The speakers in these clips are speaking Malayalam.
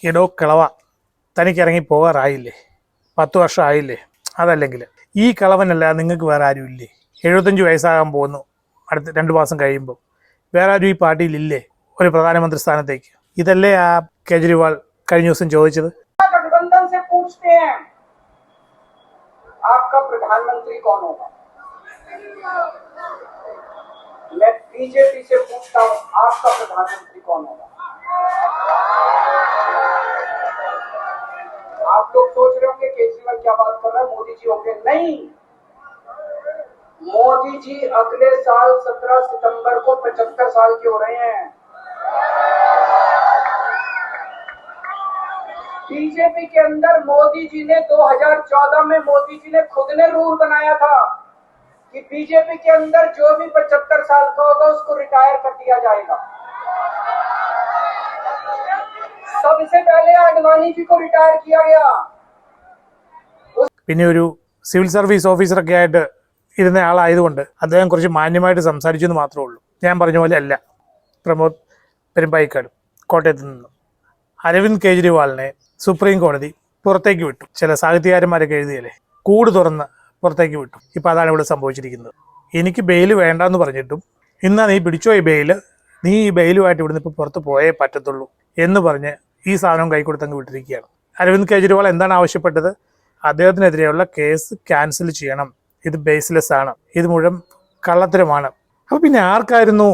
എടോ കിളവ, തനിക്കിറങ്ങി പോകാറായില്ലേ? 10 വർഷം ആയില്ലേ? അതല്ലെങ്കിൽ ഈ കളവനല്ല നിങ്ങൾക്ക് വേറെ ആരും ഇല്ലേ? 75 വയസ്സാകാൻ പോകുന്നു അടുത്ത 2 മാസം കഴിയുമ്പോൾ. വേറെ ആരും ഈ പാർട്ടിയിലില്ലേ ഒരു പ്രധാനമന്ത്രി സ്ഥാനത്തേക്ക്? ഇതല്ലേ ആ കേജ്രിവാൾ കഴിഞ്ഞ ദിവസം ചോദിച്ചത്? आपका प्रधानमंत्री कौन होगा? मैं बीजेपी से पूछता हूं, आपका प्रधानमंत्री कौन होगा? आप लोग सोच रहे होंगे केजरीवाल क्या बात कर रहा है, मोदी जी होंगे। नहीं, मोदी जी अगले साल 17 सितंबर को 75 साल के हो रहे हैं। बीजेपी के अंदर मोदी जी ने 2014 में मोदी जी ने खुद ने रूल बनाया था कि बीजेपी के अंदर जो भी 75 साल का होगा उसको रिटायर कर दिया जाएगा। सबसे पहले आडवाणी जी को रिटायर किया गया। പിന്നെ ഒരു സിവിൽ സർവീസ് ഓഫീസറൊക്കെ ആയിട്ട് ഇരുന്ന ആളായതുകൊണ്ട് അദ്ദേഹം കുറച്ച് മാന്യമായിട്ട് സംസാരിച്ചു എന്ന് മാത്രമേ ഉള്ളൂ. ഞാൻ പറഞ്ഞ പോലെ അല്ല. പ്രമോദ് പെരുമ്പായിക്കാട് കോട്ടയത്ത് നിന്നും അരവിന്ദ് കേജ്രിവാളിനെ സുപ്രീം കോടതി പുറത്തേക്ക് വിട്ടു. ചില സാഹിത്യകാരന്മാരൊക്കെ എഴുതിയല്ലേ, കൂട് തുറന്ന് പുറത്തേക്ക് വിട്ടു. ഇപ്പം അതാണ് ഇവിടെ സംഭവിച്ചിരിക്കുന്നത്. എനിക്ക് ബെയിൽ വേണ്ടാന്ന് പറഞ്ഞിട്ടും ഇന്നാ നീ പിടിച്ചോ ഈ ബെയിൽ, നീ ഈ ബെയിലുമായിട്ട് ഇവിടുന്ന് ഇപ്പോൾ പുറത്ത് പോയേ പറ്റത്തുള്ളൂ എന്ന് പറഞ്ഞ് ഈ സാധനം കൈക്കൊടുത്തങ്ങ് വിട്ടിരിക്കുകയാണ്. അരവിന്ദ് കേജ്രിവാൾ എന്താണ് ആവശ്യപ്പെട്ടത്? അദ്ദേഹത്തിനെതിരെയുള്ള കേസ് ക്യാൻസൽ ചെയ്യണം, ഇത് ബേസ്ലെസ് ആണ്, ഇത് മുഴുവൻ കള്ളത്തരമാണ്. അപ്പോൾ പിന്നെ ആർക്കായിരുന്നു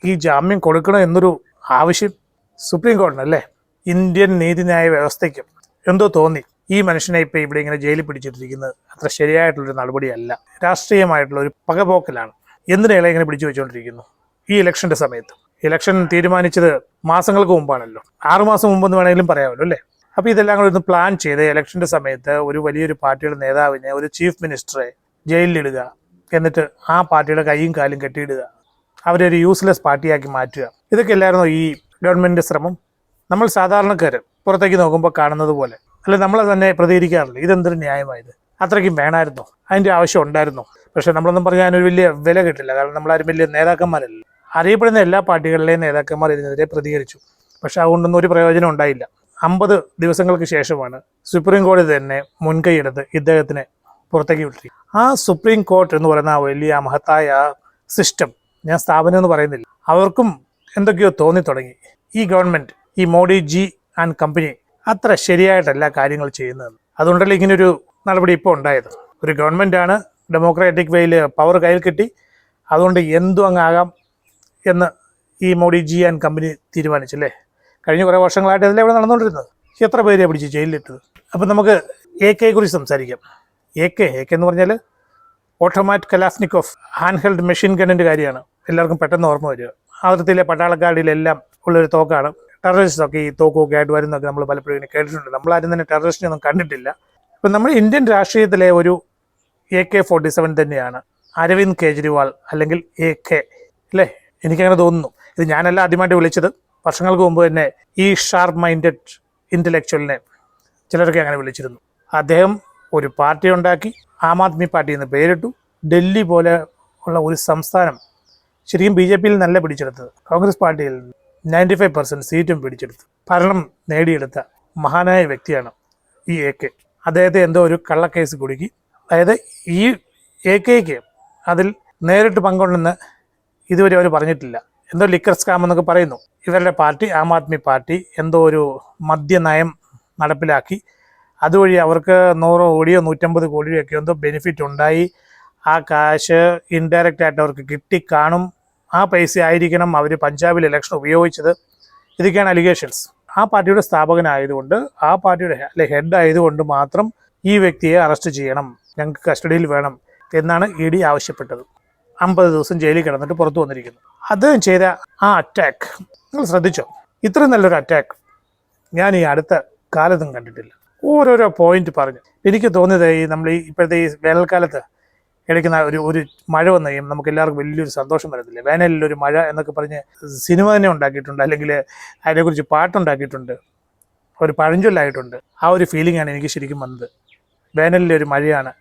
ഈ ജാമ്യം കൊടുക്കണം എന്നൊരു ആവശ്യം? സുപ്രീം കോടതിനല്ലേ? ഇന്ത്യൻ നീതിന്യായ വ്യവസ്ഥയ്ക്കും എന്തോ തോന്നി ഈ മനുഷ്യനെ ഇപ്പോൾ ഇവിടെ ഇങ്ങനെ ജയിലിൽ പിടിച്ചിട്ടിരിക്കുന്നത് അത്ര ശരിയായിട്ടുള്ളൊരു നടപടിയല്ല, രാഷ്ട്രീയമായിട്ടുള്ള ഒരു പകപോക്കലാണ്. എന്തിനേളെ ഇങ്ങനെ പിടിച്ചു വെച്ചുകൊണ്ടിരിക്കുന്നു ഈ ഇലക്ഷൻ്റെ സമയത്ത്? ഇലക്ഷൻ തീരുമാനിച്ചത് മാസങ്ങൾക്ക് മുമ്പാണല്ലോ, 6 മാസം മുമ്പെന്ന് വേണമെങ്കിലും പറയാമല്ലോ അല്ലേ? അപ്പോൾ ഇതെല്ലാം കൂടെ ഒന്ന് പ്ലാൻ ചെയ്ത് ഇലക്ഷൻ്റെ സമയത്ത് ഒരു വലിയൊരു പാർട്ടിയുടെ നേതാവിനെ, ഒരു ചീഫ് മിനിസ്റ്ററെ ജയിലിലിടുക, എന്നിട്ട് ആ പാർട്ടിയുടെ കൈയും കാലും കെട്ടിയിടുക, അവരൊരു യൂസ്ലെസ് പാർട്ടിയാക്കി മാറ്റുക, ഇതൊക്കെ അല്ലായിരുന്നോ ഈ ഗവൺമെൻറ്റിൻ്റെ ശ്രമം? നമ്മൾ സാധാരണക്കാർ പുറത്തേക്ക് നോക്കുമ്പോൾ കാണുന്നത് പോലെ അല്ല നമ്മളെ തന്നെ പ്രതികരിക്കാറില്ല. ഇതെന്തൊരു ന്യായമായത്? അത്രയ്ക്കും വേണമായിരുന്നോ? അതിൻ്റെ ആവശ്യം ഉണ്ടായിരുന്നോ? പക്ഷേ നമ്മളൊന്നും പറഞ്ഞാൽ അതിനൊരു വലിയ വില കിട്ടില്ല. കാരണം നമ്മളാരും വലിയ നേതാക്കന്മാരല്ല. അറിയപ്പെടുന്ന എല്ലാ പാർട്ടികളിലെയും നേതാക്കന്മാർ ഇതിനെതിരെ പ്രതികരിച്ചു. പക്ഷെ അതുകൊണ്ടൊന്നും ഒരു പ്രയോജനം ഉണ്ടായില്ല. 50 ദിവസങ്ങൾക്ക് ശേഷമാണ് സുപ്രീം കോടതി തന്നെ മുൻകൈയെടുത്ത് ഇദ്ദേഹത്തിനെ പുറത്തേക്ക് വിട്ടിരിക്കും. ആ സുപ്രീം കോർട്ട് എന്ന് പറയുന്ന ആ വലിയ മഹത്തായ സിസ്റ്റം, ഞാൻ സ്ഥാപനം എന്ന് പറയുന്നില്ല, അവർക്കും എന്തൊക്കെയോ തോന്നി തുടങ്ങി. ഈ ഗവൺമെൻറ്, ഈ മോഡി ജി ആൻഡ് കമ്പനി അത്ര ശരിയായിട്ടല്ല കാര്യങ്ങൾ ചെയ്യുന്നത്. അതുകൊണ്ടല്ലേ ഇങ്ങനൊരു നടപടി ഇപ്പോൾ ഉണ്ടായത്. ഒരു ഗവൺമെൻറ്റാണ്, ഡെമോക്രാറ്റിക് വേയിൽ പവർ കയ്യിൽ കിട്ടി, അതുകൊണ്ട് എന്തും അങ്ങാകാം എന്ന് ഈ മോഡി ജി ആൻഡ് കമ്പനി തീരുമാനിച്ചല്ലേ? കഴിഞ്ഞ കുറേ വർഷങ്ങളായിട്ട് അതിലെ ഇവിടെ നടന്നുകൊണ്ടിരുന്നത്. എത്ര പേരെ പിടിച്ച് ജയിലിലിട്ടത്? അപ്പം നമുക്ക് AK കുറിച്ച് സംസാരിക്കാം. AK എന്ന് പറഞ്ഞാൽ ഓട്ടോമാറ്റിക് കലാസ്നിക്കോഫ് ഹാൻഡ് ഹെൽഡ് മെഷീൻ ഗണ്ണിൻ്റെ കാര്യമാണ് എല്ലാവർക്കും പെട്ടെന്ന് ഓർമ്മ വരിക. അതിർത്തിയിലെ പട്ടാളക്കാരിലെല്ലാം ഉള്ളൊരു തോക്കാണ്. ടെററിസ്റ്റൊക്കെ ഈ തോക്കൊക്കെ ആയിട്ട് വരുന്നതൊക്കെ നമ്മൾ പലപ്പോഴും ഇങ്ങനെ കേട്ടിട്ടുണ്ട്. നമ്മളാരും തന്നെ ടെററിസ്റ്റിനെ ഒന്നും കണ്ടിട്ടില്ല. ഇപ്പം നമ്മുടെ ഇന്ത്യൻ രാഷ്ട്രീയത്തിലെ ഒരു AK-47 തന്നെയാണ് അരവിന്ദ് കേജ്രിവാൾ, അല്ലെങ്കിൽ AK അല്ലേ? എനിക്കങ്ങനെ തോന്നുന്നു. ഇത് ഞാനല്ല ആദ്യമായിട്ട് വിളിച്ചത്. വർഷങ്ങൾക്ക് മുമ്പ് തന്നെ ഈ ഷാർപ്പ് മൈൻഡഡ് ഇൻ്റലക്ച്വലിനെ ചിലരൊക്കെ അങ്ങനെ വിളിച്ചിരുന്നു. അദ്ദേഹം ഒരു പാർട്ടി ഉണ്ടാക്കി, ആം ആദ്മി പാർട്ടി എന്ന് പേരിട്ടു. ഡൽഹി പോലെ ഉള്ള ഒരു സംസ്ഥാനം ശരിക്കും BJP-യിൽ നല്ല പിടിച്ചെടുത്തത്, കോൺഗ്രസ് പാർട്ടിയിൽ 95% സീറ്റും പിടിച്ചെടുത്തു ഭരണം നേടിയെടുത്ത മഹാനായ വ്യക്തിയാണ് ഈ AK. അദ്ദേഹത്തെ എന്തോ ഒരു കള്ളക്കേസ് കുടുക്കി. അതായത് ഈ AKയ്ക്ക് അതിൽ നേരിട്ട് പങ്കുണ്ടെന്ന് ഇതുവരെ അവർ പറഞ്ഞിട്ടില്ല. എന്തോ ലിക്കർ സ്കാം എന്നൊക്കെ പറയുന്നു. ഇവരുടെ പാർട്ടി, ആം ആദ്മി പാർട്ടി, എന്തോ ഒരു മദ്യനയം നടപ്പിലാക്കി. അതുവഴി അവർക്ക് 100 കോടിയോ 150 കോടിയോ ഒക്കെ എന്തോ ബെനിഫിറ്റ് ഉണ്ടായി. ആ കാശ് ഇൻഡയറക്റ്റ് ആയിട്ട് അവർക്ക് കിട്ടിക്കാണും. ആ പൈസ ആയിരിക്കണം അവർ പഞ്ചാബിൽ ഇലക്ഷൻ ഉപയോഗിച്ചത്. ഇതൊക്കെയാണ് അലിഗേഷൻസ്. ആ പാർട്ടിയുടെ സ്ഥാപകനായതുകൊണ്ട്, ആ പാർട്ടിയുടെ ഹെഡ് ആയതുകൊണ്ട് മാത്രം ഈ വ്യക്തിയെ അറസ്റ്റ് ചെയ്യണം, ഞങ്ങൾക്ക് കസ്റ്റഡിയിൽ വേണം എന്നാണ് ED ആവശ്യപ്പെട്ടത്. 50 ദിവസം ജയിലിൽ കിടന്നിട്ട് പുറത്തു വന്നിരിക്കുന്നു. അദ്ദേഹം ചെയ്ത ആ അറ്റാക്ക് നിങ്ങൾ ശ്രദ്ധിച്ചോ? ഇത്രയും നല്ലൊരു അറ്റാക്ക് ഞാൻ ഈ അടുത്ത കാലത്തും കണ്ടിട്ടില്ല. ഓരോരോ പോയിന്റ് പറഞ്ഞു. എനിക്ക് തോന്നിയത് നമ്മൾ ഇപ്പോഴത്തെ ഈ വേനൽക്കാലത്ത് ഇടയ്ക്കുന്ന ഒരു മഴ വന്നു കഴിയുമ്പോൾ നമുക്ക് എല്ലാവർക്കും വലിയൊരു സന്തോഷം വരത്തില്ലേ? വേനലിലൊരു മഴ എന്നൊക്കെ പറഞ്ഞ് സിനിമ തന്നെ ഉണ്ടാക്കിയിട്ടുണ്ട്, അല്ലെങ്കിൽ അതിനെക്കുറിച്ച് പാട്ടുണ്ടാക്കിയിട്ടുണ്ട്, ഒരു പഴഞ്ചൊല്ലായിട്ടുണ്ട്. ആ ഒരു ഫീലിംഗാണ് എനിക്ക് ശരിക്കും വന്നത്. വേനലിലൊരു മഴയാണ്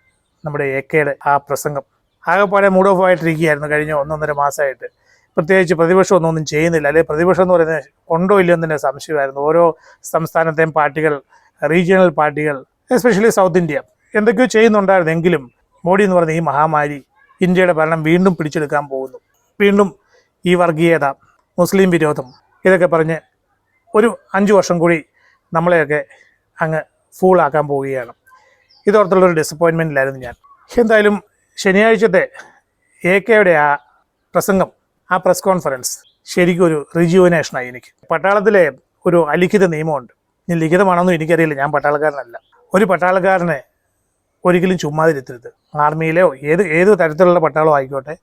നമ്മുടെ AKയുടെ ആ പ്രസംഗം. ആകെപ്പാടെ മൂഡ് ഓഫ് ആയിട്ടിരിക്കുകയായിരുന്നു കഴിഞ്ഞ 1.5 മാസമായിട്ട്. പ്രത്യേകിച്ച് പ്രതിപക്ഷമൊന്നും ചെയ്യുന്നില്ല. അല്ലെങ്കിൽ പ്രതിപക്ഷം എന്ന് പറയുന്നത് ഉണ്ടോ ഇല്ലയോ എന്ന് തന്നെ സംശയമായിരുന്നു. ഓരോ സംസ്ഥാനത്തെയും പാർട്ടികൾ, റീജിയണൽ പാർട്ടികൾ, എസ്പെഷ്യലി സൗത്ത് ഇന്ത്യ എന്തൊക്കെയോ ചെയ്യുന്നുണ്ടായിരുന്നു. എങ്കിലും മോഡി എന്ന് പറയുന്ന ഈ മഹാമാരി ഇന്ത്യയുടെ ഭരണം വീണ്ടും പിടിച്ചെടുക്കാൻ പോകുന്നു. വീണ്ടും ഈ വർഗീയത, മുസ്ലിം വിരോധം ഇതൊക്കെ പറഞ്ഞ് ഒരു 5 വർഷം കൂടി നമ്മളെയൊക്കെ അങ്ങ് ഫൂളാക്കാൻ പോവുകയാണ്. ഇതോർത്തുള്ളൊരു ഡിസപ്പോയിൻമെൻറ്റിലായിരുന്നു ഞാൻ. എന്തായാലും ശനിയാഴ്ചത്തെ AK-യുടെ ആ പ്രസംഗം, ആ പ്രസ് കോൺഫറൻസ് ശരിക്കും ഒരു റിജുവനേഷനായി എനിക്ക്. പട്ടാളത്തിലെ ഒരു അലിഖിത നിയമമുണ്ട്. ഇനി ലിഖിതമാണെന്നും എനിക്കറിയില്ല, ഞാൻ പട്ടാളക്കാരനല്ല. ഒരു പട്ടാളക്കാരനെ ഒരിക്കലും ചുമ്മാതിരുത്തരുത്. ആർമിയിലെയോ ഏത് തരത്തിലുള്ള പട്ടാളമോ ആയിക്കോട്ടെ,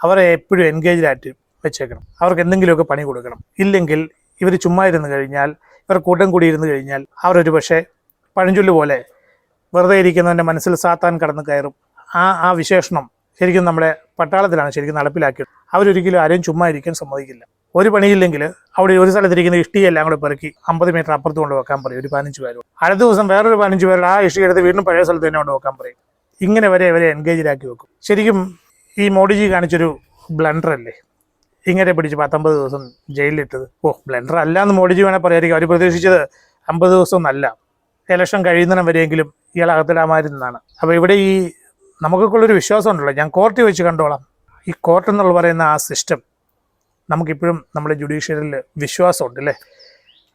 അവരെ എപ്പോഴും എൻഗേജ്ഡായിട്ട് വെച്ചേക്കണം. അവർക്ക് എന്തെങ്കിലുമൊക്കെ പണി കൊടുക്കണം. ഇല്ലെങ്കിൽ ഇവർ ചുമ്മാ ഇരുന്ന് കഴിഞ്ഞാൽ, ഇവർ കൂട്ടം കൂടി ഇരുന്ന് കഴിഞ്ഞാൽ അവരൊരു പക്ഷേ പഴഞ്ചൊല്ല് പോലെ വെറുതെ ഇരിക്കുന്നവൻ്റെ മനസ്സിൽ സാത്താൻ കടന്ന് കയറും. ആ വിശേഷണം ശരിക്കും നമ്മുടെ പട്ടാളത്തിലാണ് ശരിക്കും നടപ്പിലാക്കിയത്. അവരൊരിക്കലും ആരെയും ചുമ്മാ ഇരിക്കാൻ സമ്മതിക്കില്ല. ഒരു പണിയില്ലെങ്കിൽ അവിടെ ഒരു സ്ഥലത്തിരിക്കുന്ന ഇഷ്ടിയെല്ലാം കൂടെ പെറുക്കി 50 മീറ്റർ അപ്പുറത്ത് കൊണ്ട് വെക്കാൻ പറയും ഒരു 15 പേരോട്. അടുത്ത ദിവസം വേറൊരു 15 പേരോട് ആ ഇഷ്ടി എടുത്ത് വീണ്ടും പഴയ സ്ഥലത്ത് തന്നെ കൊണ്ട് വെക്കാൻ പറയും. ഇങ്ങനെ വരെ ഇവരെ എൻഗേജിലാക്കി വെക്കും. ശരിക്കും ഈ മോഡിജി കാണിച്ചൊരു ബ്ലണ്ടറല്ലേ ഇങ്ങനെ പിടിച്ച് 19 ദിവസം ജയിലിലിട്ടത്. ബ്ലണ്ടർ അല്ല എന്ന് മോഡിജി വേണേൽ പറയായിരിക്കും. അവർ പ്രതീക്ഷിച്ചത് 50 ദിവസം ഒന്നല്ല, ഇലക്ഷൻ കഴിയുന്നിടം വരെയെങ്കിലും ഇയാൾ അകത്തിടാമായിരുന്നതാണ്. അപ്പോൾ ഇവിടെ ഈ നമുക്കൊക്കെ ഉള്ളൊരു വിശ്വാസം ഉണ്ടല്ലോ, ഞാൻ കോർട്ടിൽ വെച്ച് കണ്ടോളാം. ഈ കോർട്ട് എന്നുള്ള പറയുന്ന ആ സിസ്റ്റം നമുക്കിപ്പോഴും നമ്മുടെ ജുഡീഷ്യറിയിൽ വിശ്വാസമുണ്ട് അല്ലേ.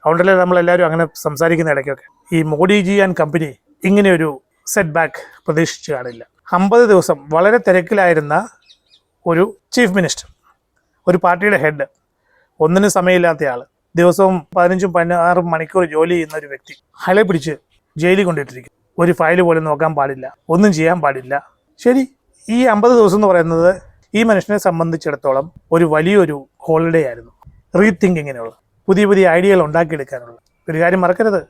അതുകൊണ്ടല്ലേ നമ്മളെല്ലാവരും അങ്ങനെ സംസാരിക്കുന്ന ഇടയ്ക്കൊക്കെ. ഈ മോഡിജി ആൻഡ് കമ്പനി ഇങ്ങനെയൊരു സെറ്റ് ബാക്ക് പ്രതീക്ഷിച്ച് കാണില്ല. 50 ദിവസം വളരെ തിരക്കിലായിരുന്ന ഒരു ചീഫ് മിനിസ്റ്റർ, ഒരു പാർട്ടിയുടെ ഹെഡ്, ഒന്നിനും സമയമില്ലാത്ത ആൾ, ദിവസവും 15-16 മണിക്കൂർ ജോലി ചെയ്യുന്ന ഒരു വ്യക്തി, അയാളെ പിടിച്ച് ജയിലിൽ കൊണ്ടിട്ടിരിക്കും. ഒരു ഫയൽ പോലും നോക്കാൻ പാടില്ല, ഒന്നും ചെയ്യാൻ പാടില്ല. ശരി, ഈ 50 ദിവസം എന്ന് പറയുന്നത് ഈ മനുഷ്യനെ സംബന്ധിച്ചിടത്തോളം ഒരു വലിയൊരു ഹോളിഡേ ആയിരുന്നു. റീതിങ്കിങ്ങിനുള്ള, പുതിയ ഐഡിയകൾ ഉണ്ടാക്കിയെടുക്കാനുള്ള. ഒരു കാര്യം മറക്കരുത്,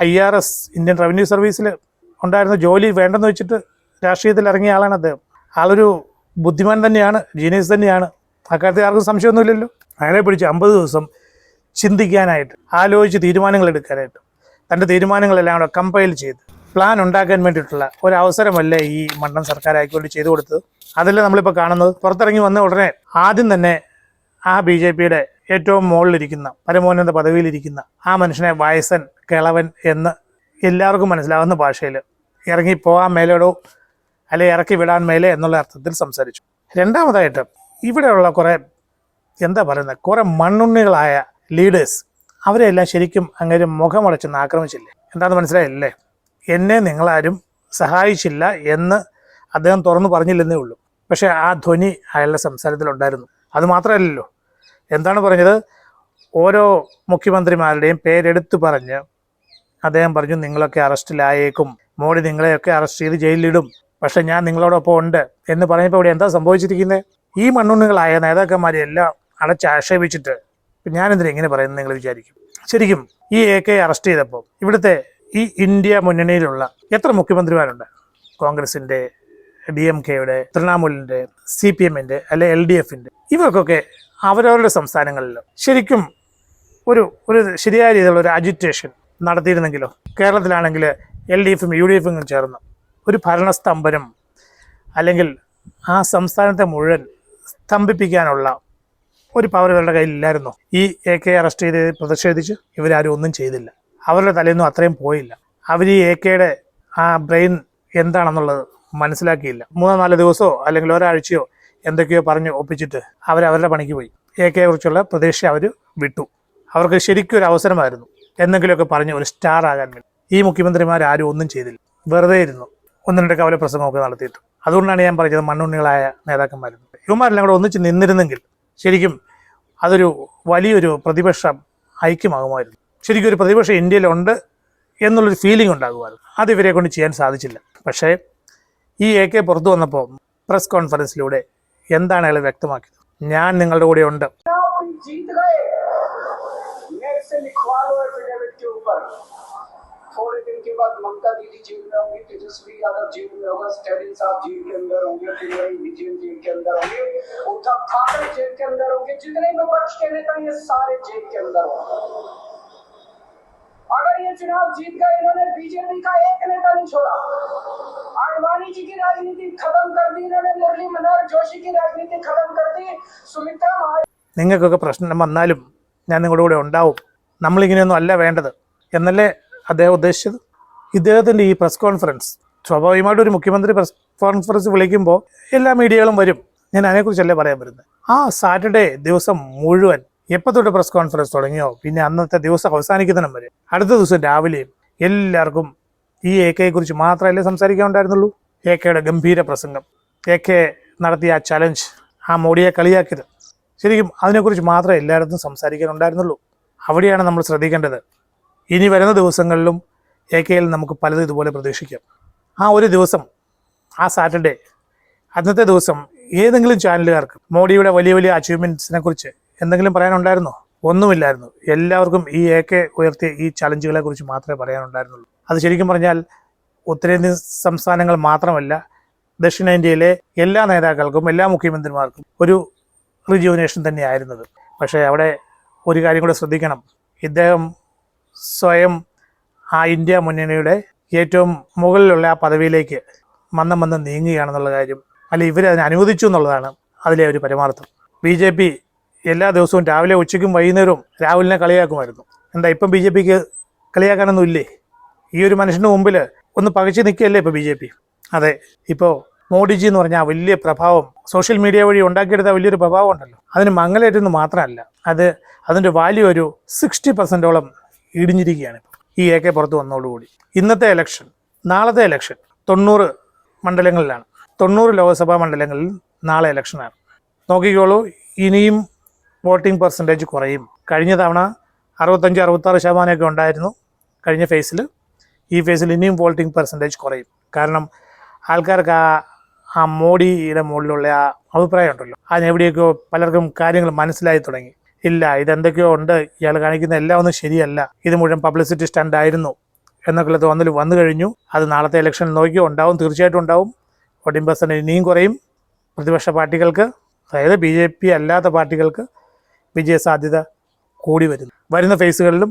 IRS ഇന്ത്യൻ റവന്യൂ സർവീസിൽ ഉണ്ടായിരുന്ന ജോലി വേണ്ടെന്ന് വെച്ചിട്ട് രാഷ്ട്രീയത്തിൽ ഇറങ്ങിയ ആളാണ് അദ്ദേഹം. ആളൊരു ബുദ്ധിമാൻ തന്നെയാണ്, ജീനിയസ് തന്നെയാണ്, അക്കാര്യത്തിൽ ആർക്കും സംശയമൊന്നുമില്ലല്ലോ. അയാളെ പിടിച്ച് 50 ദിവസം ചിന്തിക്കാനായിട്ട്, ആലോചിച്ച് തീരുമാനങ്ങൾ എടുക്കാനായിട്ട്, തൻ്റെ തീരുമാനങ്ങളെല്ലാം കൂടെ കമ്പൈൽ ചെയ്ത് പ്ലാൻ ഉണ്ടാക്കാൻ വേണ്ടിയിട്ടുള്ള ഒരവസരമല്ലേ ഈ മണ്ടൻ സർക്കാരായിക്കൊണ്ട് ചെയ്തു കൊടുത്തത്. അതല്ലേ നമ്മളിപ്പോൾ കാണുന്നത്. പുറത്തിറങ്ങി വന്ന ഉടനെ ആദ്യം തന്നെ ആ BJPയുടെ ഏറ്റവും മുകളിലിരിക്കുന്ന, പരമോന്നത പദവിയിലിരിക്കുന്ന ആ മനുഷ്യനെ വയസ്സൻ, കിളവൻ എന്ന് എല്ലാവർക്കും മനസ്സിലാവുന്ന ഭാഷയിൽ ഇറങ്ങി പോകാൻ മേലേടോ അല്ലെ ഇറക്കി വിടാൻ മേലെ എന്നുള്ള അർത്ഥത്തിൽ സംസാരിച്ചു. രണ്ടാമതായിട്ട് ഇവിടെയുള്ള കുറേ മണ്ണുണ്ണികളായ ലീഡേഴ്സ്, അവരെല്ലാം ശരിക്കും അങ്ങനെ മുഖമടച്ചൊന്ന് ആക്രമിച്ചില്ലേ. എന്താണെന്ന് മനസ്സിലായില്ലേ? എന്നെ നിങ്ങളാരും സഹായിച്ചില്ല എന്ന് അദ്ദേഹം തുറന്നു പറഞ്ഞില്ലെന്നേ ഉള്ളൂ. പക്ഷേ ആ ധ്വനി അയാളുടെ സംസാരത്തിലുണ്ടായിരുന്നു. അതുമാത്രമല്ലല്ലോ, എന്താണ് പറഞ്ഞത്? ഓരോ മുഖ്യമന്ത്രിമാരുടെയും പേരെടുത്ത് പറഞ്ഞ് അദ്ദേഹം പറഞ്ഞു, നിങ്ങളൊക്കെ അറസ്റ്റിലായേക്കും, മോഡി നിങ്ങളെയൊക്കെ അറസ്റ്റ് ചെയ്ത് ജയിലിലിടും, പക്ഷെ ഞാൻ നിങ്ങളോടൊപ്പം ഉണ്ട് എന്ന് പറഞ്ഞപ്പോൾ ഇവിടെ എന്താ സംഭവിച്ചിരിക്കുന്നത്? ഈ മണ്ണുണ്ണികളായ നേതാക്കന്മാരെ എല്ലാം അടച്ചാക്ഷേപിച്ചിട്ട് ഞാനെന്തിനാ ഇങ്ങനെ പറയുന്നത് നിങ്ങൾ വിചാരിക്കും. ശരിക്കും ഈ AK അറസ്റ്റ് ചെയ്തപ്പോൾ ഇവിടുത്തെ ഈ ഇന്ത്യ മുന്നണിയിലുള്ള എത്ര മുഖ്യമന്ത്രിമാരുണ്ട്? കോൺഗ്രസിൻ്റെ, DMK-യുടെ, തൃണമൂലിൻ്റെ, CPM-ൻ്റെ അല്ലെ LDF-ൻ്റെ, ഇവർക്കൊക്കെ അവരവരുടെ സംസ്ഥാനങ്ങളിൽ ശരിക്കും ഒരു ശരിയായ രീതിയിലുള്ള ഒരു അജിറ്റേഷൻ നടത്തിയിരുന്നെങ്കിലോ. കേരളത്തിലാണെങ്കിൽ LDF-ഉം UDF-ഉം ചേർന്ന് ഒരു ഭരണസ്തംഭനം അല്ലെങ്കിൽ ആ സംസ്ഥാനത്തെ മുഴുവൻ സ്തംഭിപ്പിക്കാനുള്ള ഒരു പവർ ഇവരുടെ കയ്യിലില്ലായിരുന്നോ? ഈ AK അറസ്റ്റ് ചെയ്ത് പ്രതിഷേധിച്ച് ഇവരാരും ഒന്നും ചെയ്തില്ല. അവരുടെ തലേന്നും അത്രയും പോയില്ല. അവർ ഈ AK-യുടെ ആ ബ്രെയിൻ എന്താണെന്നുള്ളത് മനസ്സിലാക്കിയില്ല. 3-4 ദിവസമോ അല്ലെങ്കിൽ ഒരാഴ്ചയോ എന്തൊക്കെയോ പറഞ്ഞ് ഒപ്പിച്ചിട്ട് അവരവരുടെ പണിക്ക് പോയി. AK-യെ കുറിച്ചുള്ള പ്രതീക്ഷ അവർ വിട്ടു. അവർക്ക് ശരിക്കും ഒരു അവസരമായിരുന്നു എന്തെങ്കിലുമൊക്കെ പറഞ്ഞ് ഒരു സ്റ്റാർ ആകാൻ വേണ്ടി. ഈ മുഖ്യമന്ത്രിമാരും ഒന്നും ചെയ്തില്ല, വെറുതെ ഇരുന്നു, 1-2 കവല പ്രസംഗമൊക്കെ നടത്തിയിട്ടു. അതുകൊണ്ടാണ് ഞാൻ പറഞ്ഞത് മണ്ണുണ്ണികളായ നേതാക്കന്മാരുണ്ട്. ഇവന്മാരെല്ലാം കൂടെ ഒന്നിച്ച് നിന്നിരുന്നെങ്കിൽ ശരിക്കും അതൊരു വലിയൊരു പ്രതിപക്ഷ ഐക്യമാകുമായിരുന്നു. ശരിക്കും ഒരു പ്രതിപക്ഷം ഇന്ത്യയിലുണ്ട് എന്നുള്ളൊരു ഫീലിംഗ് ഉണ്ടാകുമായിരുന്നു. അത് ഇവരെ കൊണ്ട് ചെയ്യാൻ സാധിച്ചില്ല. പക്ഷേ ഈ AK പുറത്തു വന്നപ്പോൾ പ്രസ് കോൺഫറൻസിലൂടെ എന്താണ് അയാൾ വ്യക്തമാക്കിയത്? ഞാൻ നിങ്ങളുടെ കൂടെ ഉണ്ട്. थोड़े दिन के बाद ममता दीदी जेल में होंगे, तेजस्वी यादव जेल में होगा, स्टैलिन साहब जेल के अंदर होंगे, पिनराई विजयन जेल के अंदर होंगे, उद्धव ठाकरे जेल के अंदर होंगे, जितने विपक्ष के नेता ये सारे जेल के अंदर होंगे. अगर ये चुनाव जीत गए, इन्होंने बीजेपी का एक नेता नहीं छोड़ा। आडवाणी जी की राजनीति खत्म कर दी इन्होंने, मुरली मनोहर जोशी की राजनीति खत्म कर दी, सुमित्रा महाजन। നിങ്ങൾക്കൊക്കെ പ്രശ്നം വന്നാലും ഞാൻ നിങ്ങളുടെ കൂടെ ഉണ്ടാവും, നമ്മളിങ്ങനെയൊന്നും അല്ല വേണ്ടത് എന്നല്ലേ അദ്ദേഹം ഉദ്ദേശിച്ചത്. ഇദ്ദേഹത്തിൻ്റെ ഈ പ്രസ് കോൺഫറൻസ്, സ്വാഭാവികമായിട്ടും ഒരു മുഖ്യമന്ത്രി പ്രസ് കോൺഫറൻസ് വിളിക്കുമ്പോൾ എല്ലാ മീഡിയകളും വരും. ഞാൻ അതിനെക്കുറിച്ചല്ലേ പറയാൻ വരുന്നത്. ആ സാറ്റർഡേ ദിവസം മുഴുവൻ എപ്പോൾ തൊട്ട് പ്രസ് കോൺഫറൻസ് തുടങ്ങിയോ പിന്നെ അന്നത്തെ ദിവസം അവസാനിക്കുന്നതിനും വരെ അടുത്ത ദിവസം രാവിലെയും എല്ലാവർക്കും ഈ AK-യെക്കുറിച്ച് മാത്രമല്ലേ സംസാരിക്കാൻ ഉണ്ടായിരുന്നുള്ളൂ. AK-യുടെ ഗംഭീര പ്രസംഗം, AK നടത്തിയ ആ ചലഞ്ച്, ആ മോഡിയെ കളിയാക്കിയത്, ശരിക്കും അതിനെക്കുറിച്ച് മാത്രമേ എല്ലായിടത്തും സംസാരിക്കാനുണ്ടായിരുന്നുള്ളൂ. അവിടെയാണ് നമ്മൾ ശ്രദ്ധിക്കേണ്ടത്. ഇനി വരുന്ന ദിവസങ്ങളിലും AK-യിൽ നമുക്ക് പലതും ഇതുപോലെ പ്രതീക്ഷിക്കാം. ആ ഒരു ദിവസം, ആ സാറ്റർഡേ, അന്നത്തെ ദിവസം ഏതെങ്കിലും ചാനലുകാർക്ക് മോഡിയുടെ വലിയ വലിയ അച്ചീവ്മെൻറ്റ്സിനെ കുറിച്ച് എന്തെങ്കിലും പറയാനുണ്ടായിരുന്നോ? ഒന്നുമില്ലായിരുന്നു. എല്ലാവർക്കും ഈ AK ഉയർത്തിയ ഈ ചലഞ്ചുകളെ കുറിച്ച് മാത്രമേ പറയാനുണ്ടായിരുന്നുള്ളൂ. അത് ശരിക്കും പറഞ്ഞാൽ ഉത്തരേന്ത്യൻ സംസ്ഥാനങ്ങൾ മാത്രമല്ല, ദക്ഷിണേന്ത്യയിലെ എല്ലാ നേതാക്കൾക്കും എല്ലാ മുഖ്യമന്ത്രിമാർക്കും ഒരു റിജുവിനേഷൻ തന്നെയായിരുന്നത്. പക്ഷേ അവിടെ ഒരു കാര്യം കൂടെ ശ്രദ്ധിക്കണം. ഇദ്ദേഹം സ്വയം ആ ഇന്ത്യ മുന്നണിയുടെ ഏറ്റവും മുകളിലുള്ള ആ പദവിയിലേക്ക് മന്ദം മന്ദം നീങ്ങുകയാണെന്നുള്ള കാര്യം, അല്ലെ ഇവരതിനെ അനുവദിച്ചു എന്നുള്ളതാണ് അതിലെ ഒരു പരമാർത്ഥം. BJP എല്ലാ ദിവസവും രാവിലെ ഉച്ചയ്ക്കും വൈകുന്നേരവും രാഹുലിനെ കളിയാക്കുമായിരുന്നു. എന്താ ഇപ്പം BJPക്ക് കളിയാക്കാനൊന്നും ഇല്ലേ? ഈ ഒരു മനുഷ്യന് മുമ്പിൽ ഒന്ന് പകച്ചു നിൽക്കുകയല്ലേ ഇപ്പോൾ BJP. അതെ, ഇപ്പോൾ മോഡിജി എന്ന് പറഞ്ഞാൽ വലിയ പ്രഭാവം സോഷ്യൽ മീഡിയ വഴി ഉണ്ടാക്കിയെടുത്ത വലിയൊരു പ്രഭാവം ഉണ്ടല്ലോ, അതിന് മങ്ങലേറ്റെന്ന് മാത്രമല്ല, അതിൻ്റെ വാല്യൂ ഒരു 60% ഇടിഞ്ഞിരിക്കുകയാണ് ഈ AK പുറത്ത് വന്നതോടുകൂടി. ഇന്നത്തെ ഇലക്ഷൻ, നാളത്തെ ഇലക്ഷൻ 90 മണ്ഡലങ്ങളിലാണ്. 90 ലോക്സഭാ മണ്ഡലങ്ങളിൽ നാളെ ഇലക്ഷനാണ്. നോക്കിക്കോളൂ, ഇനിയും വോട്ടിംഗ് പെർസെൻറ്റേജ് കുറയും. കഴിഞ്ഞ തവണ 65-66% ഉണ്ടായിരുന്നു കഴിഞ്ഞ ഫേസിൽ. ഈ ഫേസിൽ ഇനിയും വോട്ടിംഗ് പെർസെൻറ്റേജ് കുറയും. കാരണം ആൾക്കാർക്ക് ആ മോഡിയുടെ മുകളിലുള്ള ആ അഭിപ്രായം ഉണ്ടല്ലോ, അതിനെവിടെയൊക്കെയോ പലർക്കും കാര്യങ്ങൾ മനസ്സിലായി തുടങ്ങി. ഇല്ല, ഇതെന്തൊക്കെയോ ഉണ്ട്, ഇയാൾ കാണിക്കുന്ന എല്ലാം ഒന്നും ശരിയല്ല, ഇത് മുഴുവൻ പബ്ലിസിറ്റി സ്റ്റണ്ട് ആയിരുന്നു എന്നൊക്കെ തോന്നൽ വന്നു കഴിഞ്ഞു. അത് നാളത്തെ ഇലക്ഷനിൽ നോക്കിയോ ഉണ്ടാവും, തീർച്ചയായിട്ടും ഉണ്ടാവും. വോട്ടിംഗ് പെർസെൻറ്റേജ് ഇനിയും കുറയും. പ്രതിപക്ഷ പാർട്ടികൾക്ക്, അതായത് BJP അല്ലാത്ത പാർട്ടികൾക്ക് വിജയസാധ്യത കൂടി വരുന്ന ഫേസുകളിലും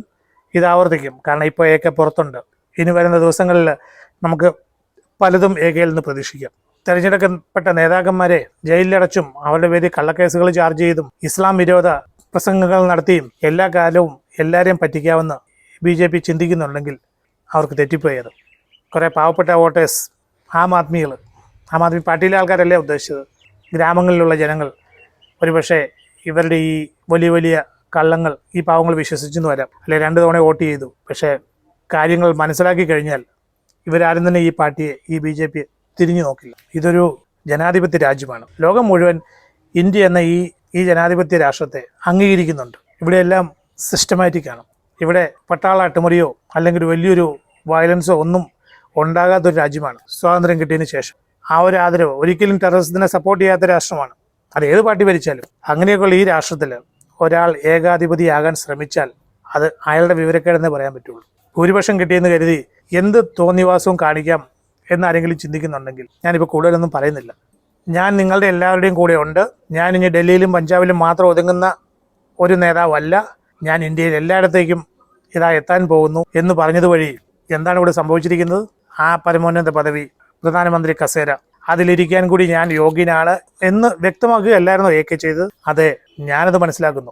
ഇത് ആവർത്തിക്കും. കാരണം ഇപ്പോൾ AK പുറത്തുണ്ട്. ഇനി വരുന്ന ദിവസങ്ങളിൽ നമുക്ക് പലതും AK-യിൽ നിന്ന് പ്രതീക്ഷിക്കാം. തിരഞ്ഞെടുക്കപ്പെട്ട നേതാക്കന്മാരെ ജയിലിലടച്ചും അവരുടെ പേരിൽ കള്ളക്കേസുകൾ ചാർജ് ചെയ്തും ഇസ്ലാം വിരോധ പ്രസംഗങ്ങൾ നടത്തിയും എല്ലാ കാലവും എല്ലാവരെയും പറ്റിക്കാമെന്ന് BJP ചിന്തിക്കുന്നുണ്ടെങ്കിൽ അവർക്ക് തെറ്റിപ്പോയത്. കുറേ പാവപ്പെട്ട വോട്ടേഴ്സ്, ആം ആദ്മി പാർട്ടിയിലെ ആൾക്കാരല്ലേ ഉദ്ദേശിച്ചത്. ഗ്രാമങ്ങളിലുള്ള ജനങ്ങൾ ഒരുപക്ഷെ ഇവരുടെ ഈ വലിയ വലിയ കള്ളങ്ങൾ ഈ പാവങ്ങൾ വിശ്വസിച്ചെന്ന് വരാം, അല്ലെ 2 തവണ വോട്ട് ചെയ്തു. പക്ഷേ കാര്യങ്ങൾ മനസ്സിലാക്കി കഴിഞ്ഞാൽ ഇവരാരും തന്നെ ഈ പാർട്ടിയെ, ഈ BJP തിരിഞ്ഞു നോക്കില്ല. ഇതൊരു ജനാധിപത്യ രാജ്യമാണ്. ലോകം മുഴുവൻ ഇന്ത്യ എന്ന ഈ ജനാധിപത്യ രാഷ്ട്രത്തെ അംഗീകരിക്കുന്നുണ്ട്. ഇവിടെയെല്ലാം സിസ്റ്റമാറ്റിക്കാണ്. ഇവിടെ പട്ടാള അട്ടിമറിയോ അല്ലെങ്കിൽ വലിയൊരു വയലൻസോ ഒന്നും ഉണ്ടാകാത്തൊരു രാജ്യമാണ് സ്വാതന്ത്ര്യം കിട്ടിയതിന് ശേഷം. ആ ഒരു ആദരവ്, ഒരിക്കലും ടെററിസത്തിനെ സപ്പോർട്ട് ചെയ്യാത്ത രാഷ്ട്രമാണ്. അത് ഏത് പാർട്ടി ഭരിച്ചാലും. അങ്ങനെയൊക്കെയുള്ള ഈ രാഷ്ട്രത്തിൽ ഒരാൾ ഏകാധിപതിയാകാൻ ശ്രമിച്ചാൽ അത് അയാളുടെ വിവരക്കേടെന്നേ പറയാൻ പറ്റുള്ളൂ. ഭൂരിപക്ഷം കിട്ടിയെന്ന് കരുതി എന്ത് തോന്നിവാസവും കാണിക്കാം എന്നാരെങ്കിലും ചിന്തിക്കുന്നുണ്ടെങ്കിൽ ഞാനിപ്പോൾ കൂടുതലൊന്നും പറയുന്നില്ല. ഞാൻ നിങ്ങളുടെ എല്ലാവരുടെയും കൂടെ ഉണ്ട്. ഞാൻ ഇനി ഡൽഹിയിലും പഞ്ചാബിലും മാത്രം ഒതുങ്ങുന്ന ഒരു നേതാവല്ല. ഞാൻ ഇന്ത്യയിൽ എല്ലായിടത്തേക്കും എത്താൻ പോകുന്നു എന്ന് പറഞ്ഞതുവഴി എന്താണ് ഇവിടെ സംഭവിച്ചിരിക്കുന്നത്? ആ പരമോന്നത പദവി, പ്രധാനമന്ത്രി കസേര, അതിലിരിക്കാൻ കൂടി ഞാൻ യോഗ്യനാണ് എന്ന് വ്യക്തമാക്കുകയല്ലായിരുന്നോ AK ചെയ്തത്? അതെ, ഞാനത് മനസ്സിലാക്കുന്നു.